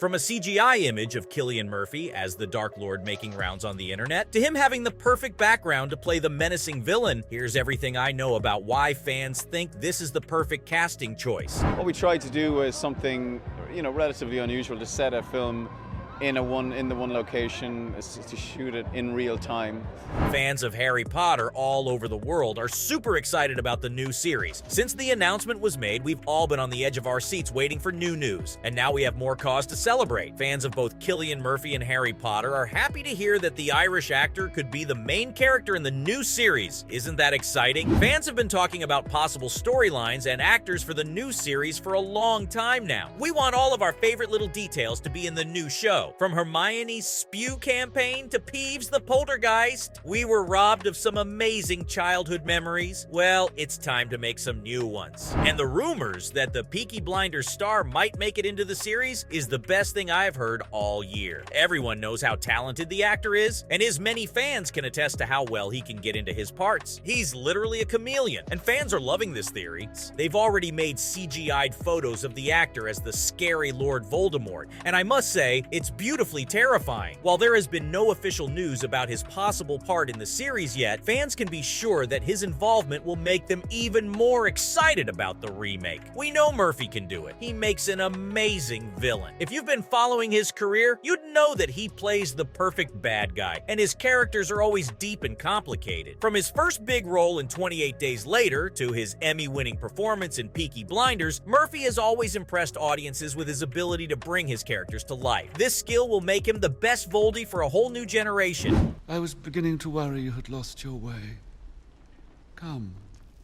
From a CGI image of Cillian Murphy as the Dark Lord making rounds on the internet, to him having the perfect background to play the menacing villain, here's everything I know about why fans think this is the perfect casting choice. What we tried to do was something, relatively unusual, to set a film in the one location, to shoot it in real time. Fans of Harry Potter all over the world are super excited about the new series. Since the announcement was made, we've all been on the edge of our seats waiting for new news, and now we have more cause to celebrate. Fans of both Cillian Murphy and Harry Potter are happy to hear that the Irish actor could be the main character in the new series. Isn't that exciting? Fans have been talking about possible storylines and actors for the new series for a long time now. We want all of our favorite little details to be in the new show. From Hermione's spew campaign to Peeves the poltergeist, we were robbed of some amazing childhood memories. Well, it's time to make some new ones. And the rumors that the Peaky Blinders star might make it into the series is the best thing I've heard all year. Everyone knows how talented the actor is, and his many fans can attest to how well he can get into his parts. He's literally a chameleon, and fans are loving this theory. They've already made CGI'd photos of the actor as the scary Lord Voldemort, and I must say, it's beautifully terrifying. While there has been no official news about his possible part in the series yet, fans can be sure that his involvement will make them even more excited about the remake. We know Murphy can do it. He makes an amazing villain. If you've been following his career, you'd know that he plays the perfect bad guy, and his characters are always deep and complicated. From his first big role in 28 Days Later to his Emmy-winning performance in Peaky Blinders, Murphy has always impressed audiences with his ability to bring his characters to life. This skill will make him the best Voldy for a whole new generation. I was beginning to worry you had lost your way. Come,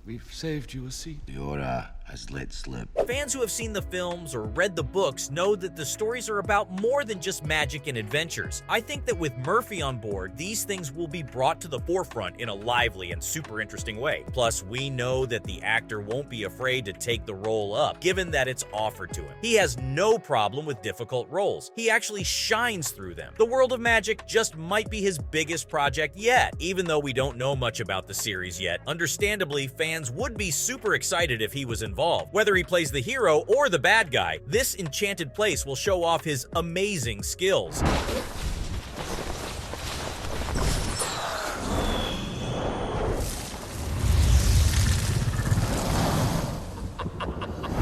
we've saved you a seat. The Aura has let slip. Fans who have seen the films or read the books know that the stories are about more than just magic and adventures. I think that with Murphy on board, these things will be brought to the forefront in a lively and super interesting way. Plus, we know that the actor won't be afraid to take the role up, given that it's offered to him. He has no problem with difficult roles. He actually shines through them. The world of magic just might be his biggest project yet. Even though we don't know much about the series yet, understandably, fans would be super excited if he was involved. Whether he plays the hero or the bad guy, this enchanted place will show off his amazing skills.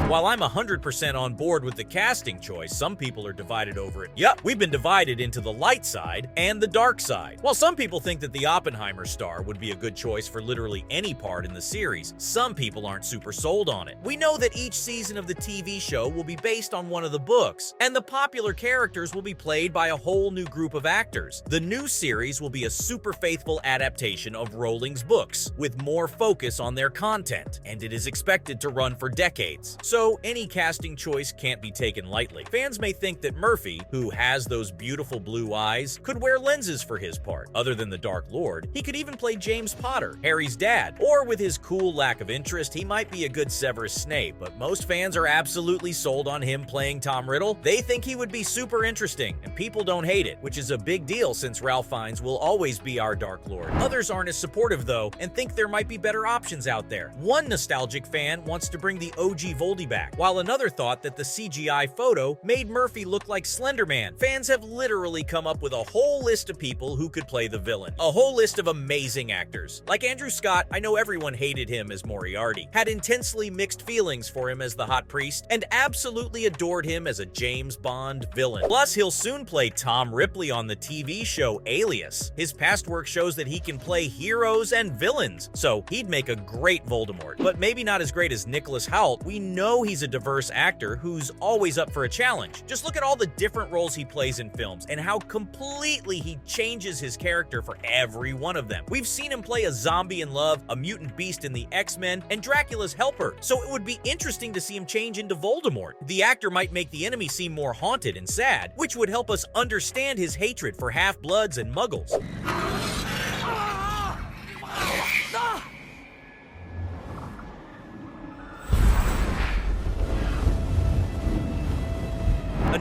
While I'm 100% on board with the casting choice, some people are divided over it. Yup, we've been divided into the light side and the dark side. While some people think that the Oppenheimer star would be a good choice for literally any part in the series, some people aren't super sold on it. We know that each season of the TV show will be based on one of the books, and the popular characters will be played by a whole new group of actors. The new series will be a super faithful adaptation of Rowling's books, with more focus on their content, and it is expected to run for decades. So any casting choice can't be taken lightly. Fans may think that Murphy, who has those beautiful blue eyes, could wear lenses for his part. Other than the Dark Lord, he could even play James Potter, Harry's dad. Or with his cool lack of interest, he might be a good Severus Snape, but most fans are absolutely sold on him playing Tom Riddle. They think he would be super interesting, and people don't hate it, which is a big deal since Ralph Fiennes will always be our Dark Lord. Others aren't as supportive though, and think there might be better options out there. One nostalgic fan wants to bring the OG Voldy back, while another thought that the CGI photo made Murphy look like Slender Man. Fans have literally come up with a whole list of people who could play the villain. A whole list of amazing actors. Like Andrew Scott, I know everyone hated him as Moriarty, had intensely mixed feelings for him as the hot priest, and absolutely adored him as a James Bond villain. Plus, he'll soon play Tom Ripley on the TV show Alias. His past work shows that he can play heroes and villains, so he'd make a great Voldemort. But maybe not as great as Nicholas Hoult. We know he's a diverse actor who's always up for a challenge. Just look at all the different roles he plays in films and how completely he changes his character for every one of them. We've seen him play a zombie in Love, a mutant beast in the X-Men, and Dracula's helper, so it would be interesting to see him change into Voldemort. The actor might make the enemy seem more haunted and sad, which would help us understand his hatred for half-bloods and muggles.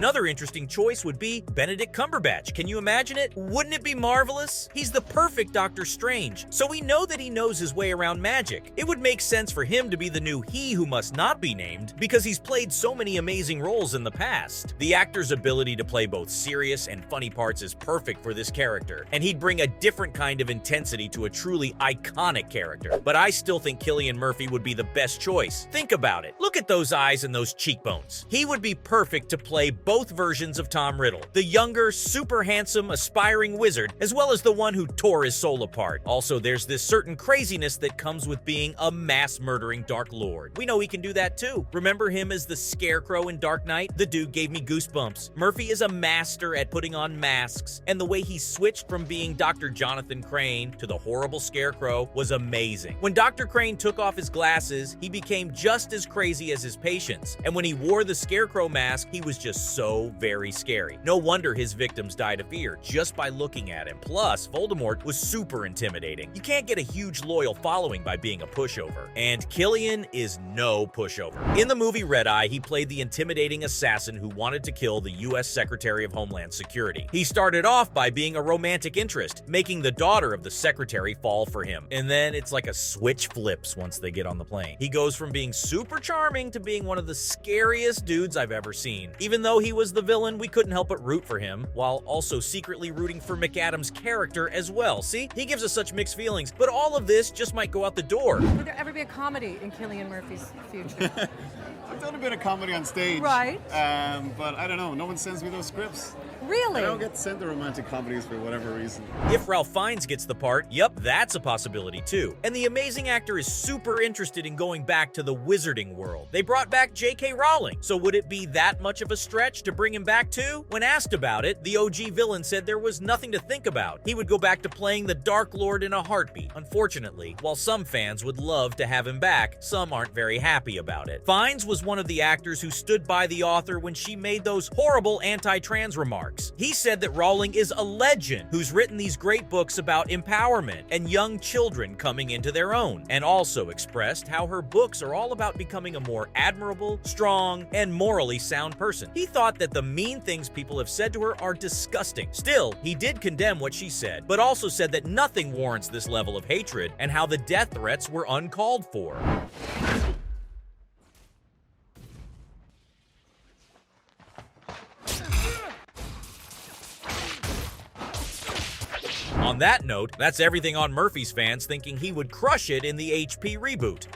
Another interesting choice would be Benedict Cumberbatch. Can you imagine it? Wouldn't it be marvelous? He's the perfect Doctor Strange, so we know that he knows his way around magic. It would make sense for him to be the new He Who Must Not Be Named because he's played so many amazing roles in the past. The actor's ability to play both serious and funny parts is perfect for this character, and he'd bring a different kind of intensity to a truly iconic character. But I still think Cillian Murphy would be the best choice. Think about it. Look at those eyes and those cheekbones. He would be perfect to play both versions of Tom Riddle, the younger, super handsome, aspiring wizard, as well as the one who tore his soul apart. Also, there's this certain craziness that comes with being a mass-murdering Dark Lord. We know he can do that too. Remember him as the Scarecrow in Dark Knight? The dude gave me goosebumps. Murphy is a master at putting on masks, and the way he switched from being Dr. Jonathan Crane to the horrible Scarecrow was amazing. When Dr. Crane took off his glasses, he became just as crazy as his patients, and when he wore the Scarecrow mask, he was just so very scary. No wonder his victims died of fear just by looking at him. Plus, Voldemort was super intimidating. You can't get a huge loyal following by being a pushover, and Cillian is no pushover. In the movie Red Eye, he played the intimidating assassin who wanted to kill the U.S. Secretary of Homeland Security. He started off by being a romantic interest, making the daughter of the secretary fall for him, and then it's like a switch flips once they get on the plane. He goes from being super charming to being one of the scariest dudes I've ever seen. Even though he was the villain, we couldn't help but root for him, while also secretly rooting for McAdams' character as well. See? He gives us such mixed feelings, but all of this just might go out the door. Would there ever be a comedy in Cillian Murphy's future? I've done a bit of comedy on stage. Right. But I don't know, no one sends me those scripts. Really? I don't get sent the romantic comedies for whatever reason. If Ralph Fiennes gets the part, yep, that's a possibility too. And the amazing actor is super interested in going back to the wizarding world. They brought back J.K. Rowling, so would it be that much of a stretch to bring him back too? When asked about it, the OG villain said there was nothing to think about. He would go back to playing the Dark Lord in a heartbeat. Unfortunately, while some fans would love to have him back, some aren't very happy about it. Fiennes was one of the actors who stood by the author when she made those horrible anti-trans remarks. He said that Rowling is a legend who's written these great books about empowerment and young children coming into their own, and also expressed how her books are all about becoming a more admirable, strong, and morally sound person. He thought that the mean things people have said to her are disgusting. Still, he did condemn what she said, but also said that nothing warrants this level of hatred and how the death threats were uncalled for. On that note, that's everything on Murphy's fans thinking he would crush it in the HP reboot.